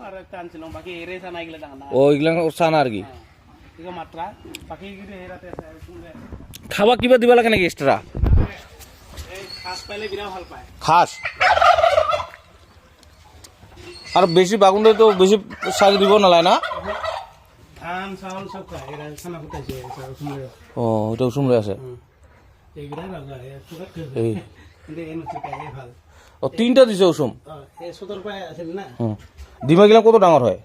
আর একটা আনছিলাম বাকি এরে সানা এগুলা ডাঙা না ও এগুলা চানা আর কি এগুলো মাত্রা বাকি এগুলো এরাতে আছে শুনলে খাওয়া কিবা দিবা লাগে নাকি এক্সট্রা এই খাস পাইলে বিরাট ভালো পায় খাস আর বেশি বাগুনটা তো বেশি সাজ দিব নালায় না ধান চাউল সব খায় এরা সানা ফুটাইছে শুনলে ও এটা উসুম আছে এইগুলা রাখা সুগার এই কিন্তু এই নতি পাইলে ভালো ও তিনটা দিছে উসুম এই 17 পায় আছে না ডিমা গিলা কত ডাঙর হয়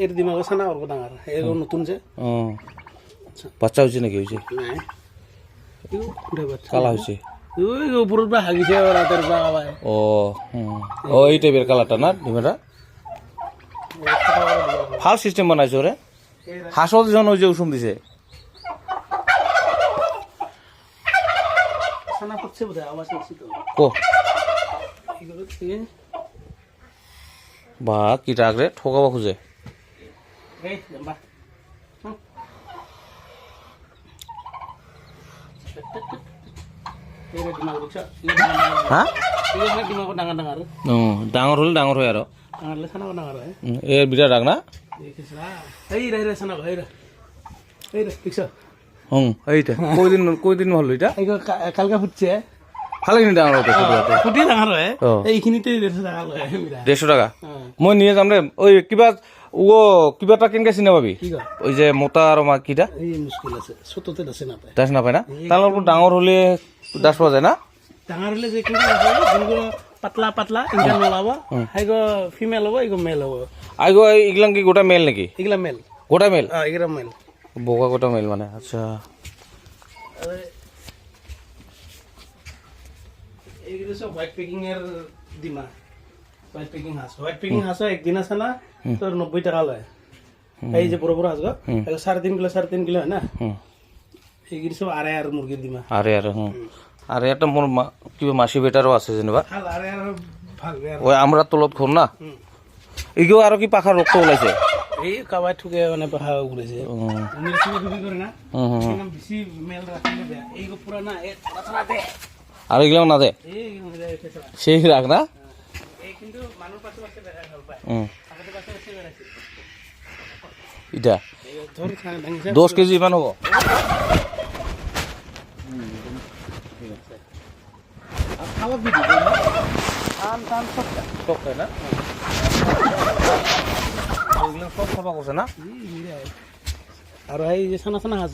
এর দিমাগ সানা অল্প ডাঙর এর নতুন যে বাচ্চা হয়েছে নাকি হয়েছে নাই ইউ উঠে বাচ্চা কালা হয়েছে ওই উপরের পা হাগিছে রাতের পা ভাই ও ও এই টাইপের কালারটা না ডিমাটা ভাল সিস্টেম বানাইছে ওরে হাঁসও যখন ওই যে উসুম দিছে সানা করছে বোধহয় আওয়াজ করছি তো কো এগুলো থেকে বা কি রাগরে ঠকাবা খুঁজে এই বা এর দিমাগ বুঝছ হ্যাঁ এর দিমাগ ডাঙা ডাঙা ডাঙর হলে ডাঙর হয় আরো ডাঙা লে সানা ডাঙা হয় এর বিরাট রাগ না দেখিসরা এই রে সানা ভাই রে এই রে দেখছ এইটা কয়দিন হলো এটা এই কালকা ফুটছে ভালো কিনি ডাঙর হতো ফুটি ডাঙর হয় এইখিনিতে 150 টাকা লয় 150 টাকা মই নিয়ে যাম রে ওই কিবা কিবাটা কেনকে চিনা পাবি কি কয় ওই যে মোটা আর মা কিটা এই মুশকিল আছে ছোটতে আছে না পায় দাস না পায় না তাহলে অল্প ডাঙর হলে দাস পাওয়া যায় না ডাঙর হলে যে কিন্তু যেগুলো পাতলা পাতলা ইনকাম মেলাব হাইগো ফিমেল হবো এগো মেল হবো আইগো এগুলা কি গোটা মেল নাকি এগুলা মেল গোটা মেল এগুলা মেল বোকা গোটা মেল মানে আচ্ছা এইগুলো সব হোয়াইট পেকিং এর ডিমা হোয়াইট পেকিং হাঁস একদিন আছে না তোর 90 টাকা লয় এই যে বড় বড় হাঁস গো 3.5 কিলো হয় না এইগুলো সব আড়াই আর মুরগির ডিমা আরে আরে একটা মোর কিবা মাসি বেটারও আছে যেনিবা আড়াই আর ভাল ওই আমরা তলত খোর না এগিও আর কি পাখার রক্ত ওলাইছে এই কাবাই ঠুকে মানে পাখা উড়েছে মিরসিকে বিক্রি করে না বেশি মেল রাখলে দেয় এইগো পুরা না এ তাছাড়া দে আর এগুলো না দে এই মজা এসেছে সেই রাখ না এই কিন্তু মানুষ পাশে পাশে বেড়া ভাল পায় আগতে পাশে পাশে বেড়াছে এটা এই ধর খান ভাঙিছে 10 কেজি মান হবো খাওয়া বিধি টান সব টক হয় না ওইগুলো সব খাবা করছে না আর এই যে সানা সানা হাঁস